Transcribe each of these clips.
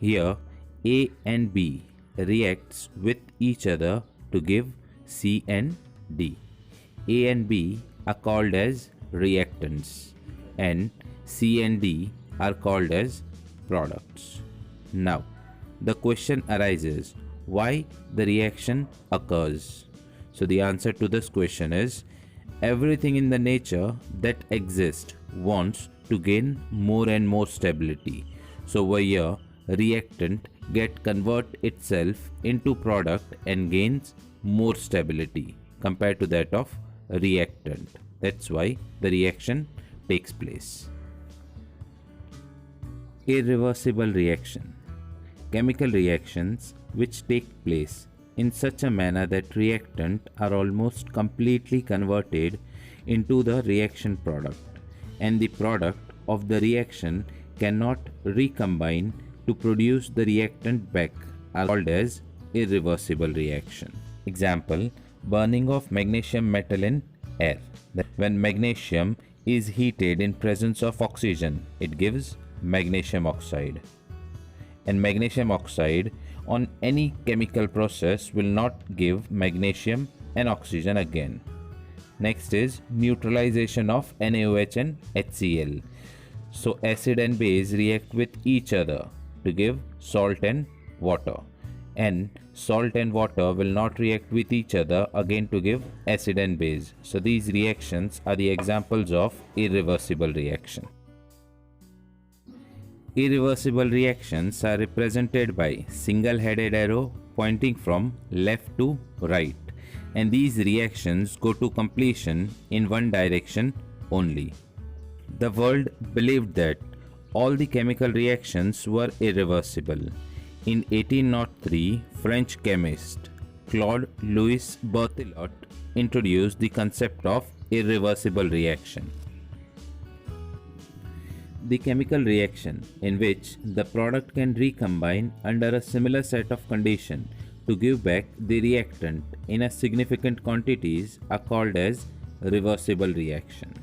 Here A and B reacts with each other to give C and D. A and B are called as reactants and C and D are called as products. Now, the question arises, why the reaction occurs? So the answer to this question is, everything in the nature that exists wants to gain more and more stability. So over here, reactant convert itself into product and gains more stability compared to that of reactant. That's why the reaction takes place. Irreversible reaction. Chemical reactions which take place in such a manner that reactant are almost completely converted into the reaction product, and the product of the reaction cannot recombine to produce the reactant back, are called as irreversible reaction. Example, burning of magnesium metal in air. When magnesium is heated in presence of oxygen, it gives magnesium oxide. And magnesium oxide on any chemical process will not give magnesium and oxygen again. Next is neutralization of NaOH and HCl. So acid and base react with each other to give salt and water, and salt and water will not react with each other again to give acid and base. So these reactions are the examples of irreversible reaction. Irreversible reactions are represented by single-headed arrow pointing from left to right, and these reactions go to completion in one direction only. The world believed that all the chemical reactions were irreversible. In 1803, French chemist Claude Louis Berthelot introduced the concept of irreversible reaction. The chemical reaction in which the product can recombine under a similar set of conditions to give back the reactant in a significant quantities are called as reversible reaction.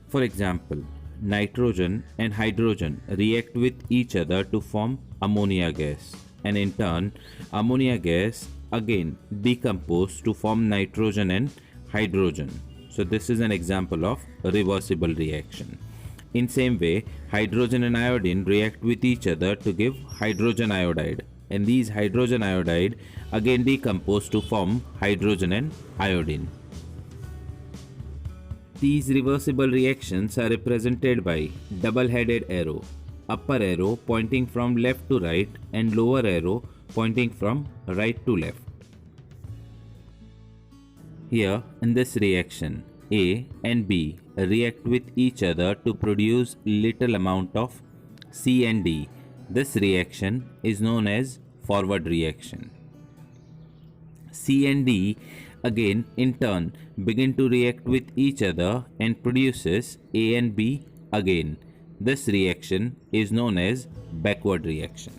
For example, nitrogen and hydrogen react with each other to form ammonia gas, and in turn ammonia gas again decompose to form nitrogen and hydrogen. So this is an example of a reversible reaction. In same way, hydrogen and iodine react with each other to give hydrogen iodide, and these hydrogen iodide again decompose to form hydrogen and iodine. These reversible reactions are represented by double-headed arrow, upper arrow pointing from left to right and lower arrow pointing from right to left. Here in this reaction, A and B react with each other to produce little amount of C and D. This reaction is known as forward reaction. C and D again in turn begin to react with each other and produces A and B again. This reaction is known as backward reaction.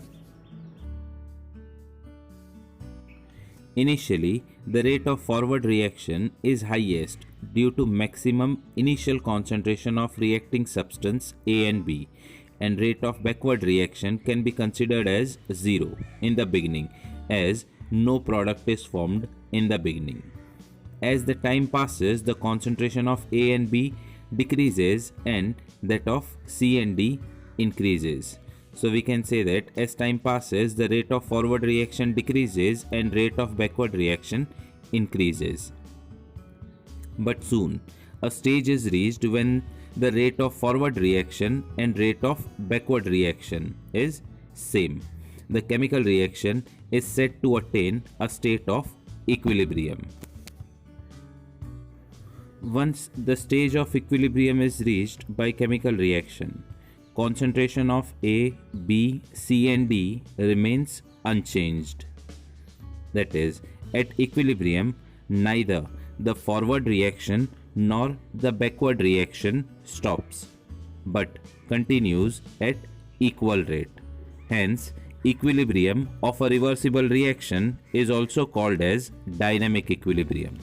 Initially, the rate of forward reaction is highest due to maximum initial concentration of reacting substance A and B, and rate of backward reaction can be considered as zero in the beginning, as no product is formed in the beginning. As the time passes, the concentration of A and B decreases and that of C and D increases. So we can say that as time passes, the rate of forward reaction decreases and rate of backward reaction increases. But soon, a stage is reached when the rate of forward reaction and rate of backward reaction is same. The chemical reaction is said to attain a state of equilibrium. Once the stage of equilibrium is reached by chemical reaction, concentration of A, B, C and D remains unchanged. That is, at equilibrium, neither the forward reaction nor the backward reaction stops, but continues at equal rate. Hence, equilibrium of a reversible reaction is also called as dynamic equilibrium.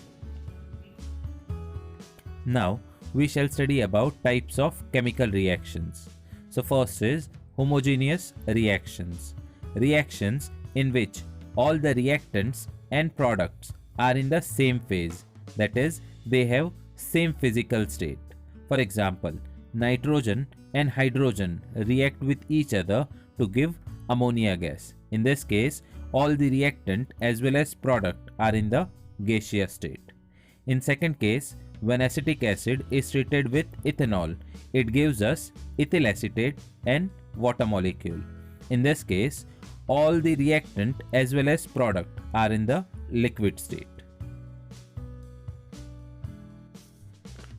Now, we shall study about types of chemical reactions. So first is Homogeneous reactions. Reactions in which all the reactants and products are in the same phase, that is, they have same physical state. For example, nitrogen and hydrogen react with each other to give ammonia gas. In this case, all the reactant as well as product are in the gaseous state. In second case, when acetic acid is treated with ethanol, it gives us ethyl acetate and water molecule. In this case, all the reactant as well as product are in the liquid state.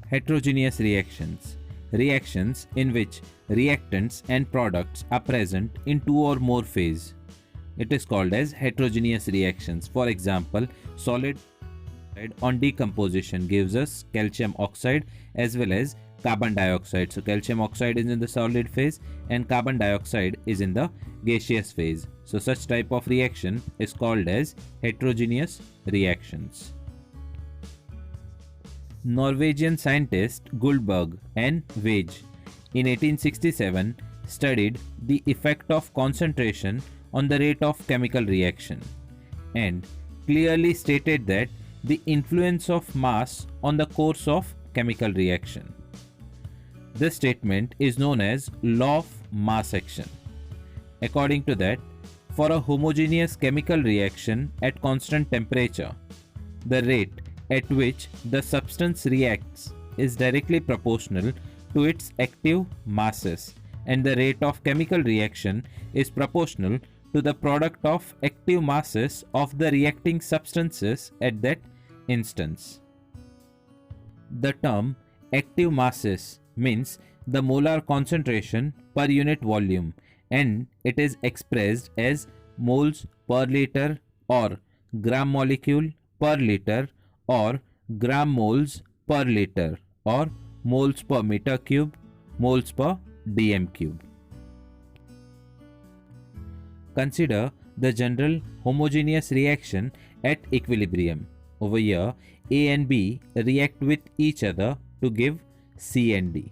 Heterogeneous reactions. Reactions in which reactants and products are present in two or more phases. It is called as heterogeneous reactions. For example, solid on decomposition gives us calcium oxide as well as carbon dioxide. So calcium oxide is in the solid phase and carbon dioxide is in the gaseous phase. So such type of reaction is called as heterogeneous reactions. Norwegian scientist Guldberg and Wage in 1867 studied the effect of concentration on the rate of chemical reaction and clearly stated that the influence of mass on the course of chemical reaction. This statement is known as law of mass action. According to that, for a homogeneous chemical reaction at constant temperature, the rate at which the substance reacts is directly proportional to its active masses, and the rate of chemical reaction is proportional to the product of active masses of the reacting substances at that instance. The term active masses means the molar concentration per unit volume, and it is expressed as moles per liter or gram molecule per liter or gram moles per liter or moles per meter cube, moles per dm cube. Consider the general homogeneous reaction at equilibrium. Over here, A and B react with each other to give C and D.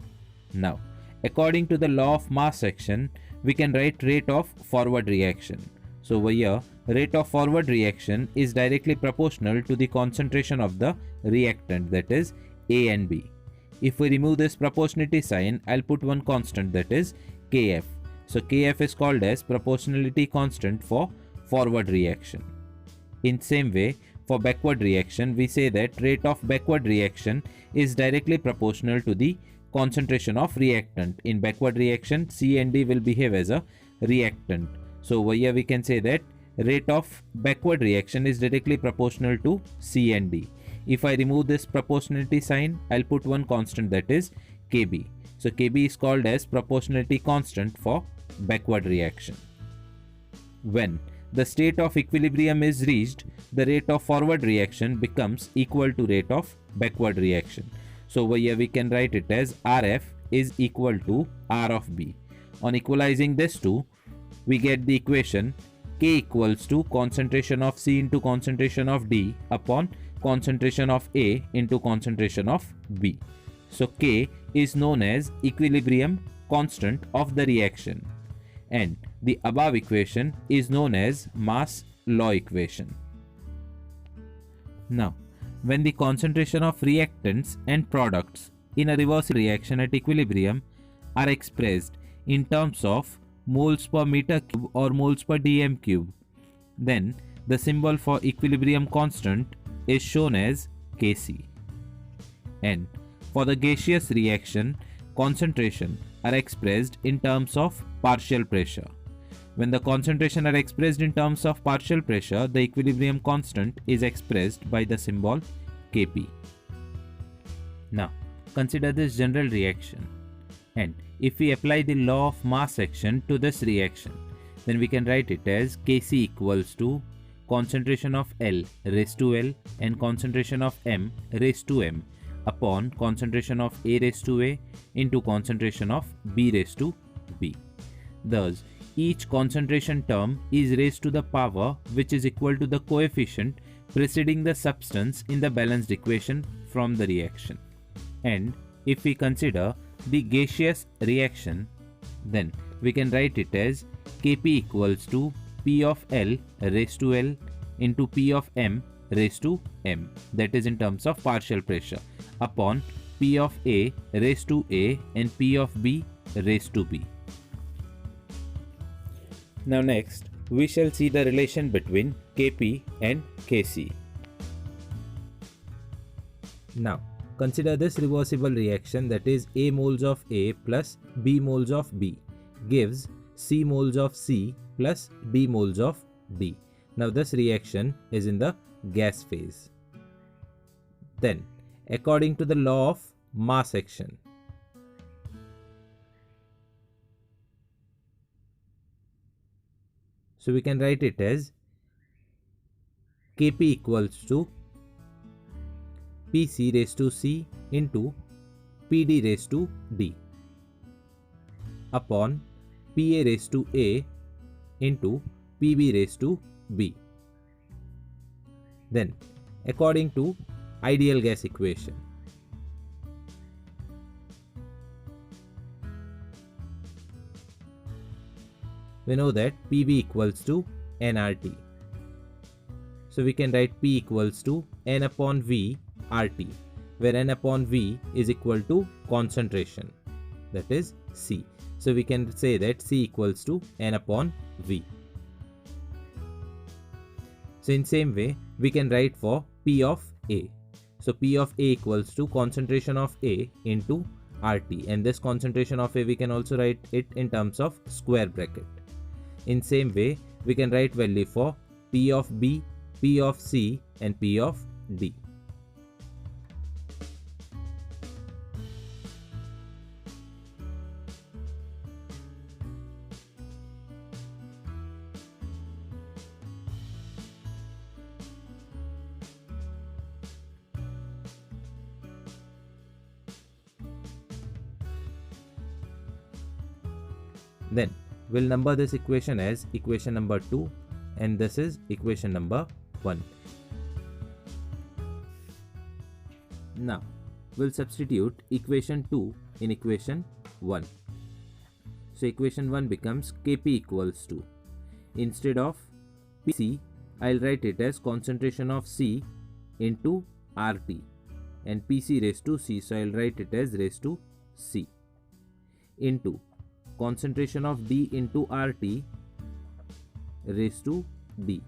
Now, according to the law of mass action, we can write rate of forward reaction. So over here, rate of forward reaction is directly proportional to the concentration of the reactant, that is A and B. If we remove this proportionality sign, I'll put one constant, that is Kf. So Kf is called as proportionality constant for forward reaction. In same way, for backward reaction, we say that rate of backward reaction is directly proportional to the concentration of reactant. In backward reaction, C and D will behave as a reactant. So over here we can say that rate of backward reaction is directly proportional to C and D. If I remove this proportionality sign, I'll put one constant, that is Kb. So Kb is called as proportionality constant for backward reaction. When the state of equilibrium is reached, the rate of forward reaction becomes equal to rate of backward reaction. So over here we can write it as Rf is equal to R of B. On equalizing this two, we get the equation K equals to concentration of C into concentration of D upon concentration of A into concentration of B. So K is known as equilibrium constant of the reaction, and the above equation is known as mass law equation. Now, when the concentration of reactants and products in a reverse reaction at equilibrium are expressed in terms of moles per meter cube or moles per dm cube, then the symbol for equilibrium constant is shown as Kc. And for the gaseous reaction, concentration are expressed in terms of partial pressure. When the concentration are expressed in terms of partial pressure, the equilibrium constant is expressed by the symbol Kp. Now, consider this general reaction, and if we apply the law of mass action to this reaction, then we can write it as Kc equals to concentration of L raised to L and concentration of M raised to M upon concentration of A raised to A into concentration of B raised to B. Thus, each concentration term is raised to the power which is equal to the coefficient preceding the substance in the balanced equation from the reaction. And if we consider the gaseous reaction, then we can write it as Kp equals to P of L raised to L into P of M raised to M, that is in terms of partial pressure, upon P of A raised to A and P of B raised to B. Now next, we shall see the relation between Kp and Kc. Now, consider this reversible reaction, that is A moles of A plus B moles of B gives C moles of C plus D moles of D. Now this reaction is in the gas phase. Then, according to the law of mass action, so we can write it as Kp equals to Pc raised to C into Pd raised to D upon Pa raised to A into Pb raised to B. Then, according to ideal gas equation, we know that Pv equals to nRT. So we can write P equals to N upon V RT, where N upon V is equal to concentration, that is C. So we can say that C equals to N upon V. So in same way, we can write for P of A. So P of A equals to concentration of A into RT, and this concentration of A we can also write it in terms of square bracket. In same way, we can write value for P of B, P of C and P of D. Then we'll number this equation as equation number 2 and this is equation number 1. Now we'll substitute equation 2 in equation 1. So equation 1 becomes Kp equals to, instead of Pc, I'll write it as concentration of C into RT and Pc raised to C, so I'll write it as raised to C, into concentration of D into RT raised to D.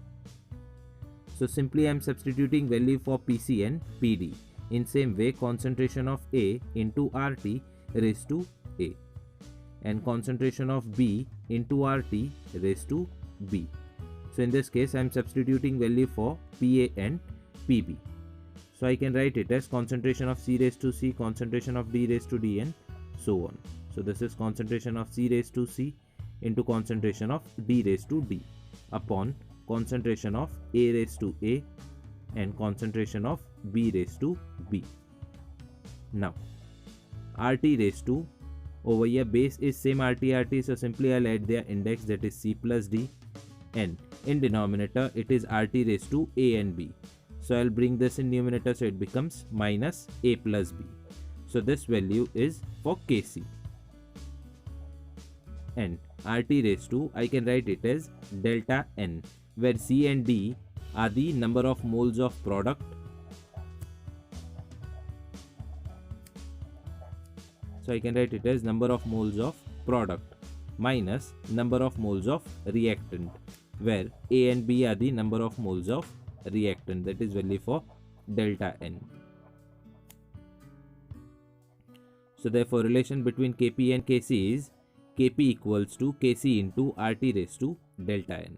So simply I am substituting value for Pc and Pd. In same way, concentration of A into RT raised to A and concentration of B into RT raised to B. So in this case I am substituting value for Pa and Pb. So I can write it as concentration of C raised to C, concentration of D raised to D and so on. So this is concentration of C raised to C into concentration of D raised to D upon concentration of A raised to A and concentration of B raised to B. Now RT raised to, over here base is same RT, so simply I'll add their index, that is C plus D, and in denominator it is RT raised to A and B. So I'll bring this in numerator, so it becomes minus A plus B. So this value is for Kc. And RT raised to, I can write it as delta N, where C and D are the number of moles of product. So I can write it as number of moles of product minus number of moles of reactant, where A and B are the number of moles of reactant, that is value for delta N. So therefore relation between Kp and Kc is Kp equals to Kc into RT raised to delta N.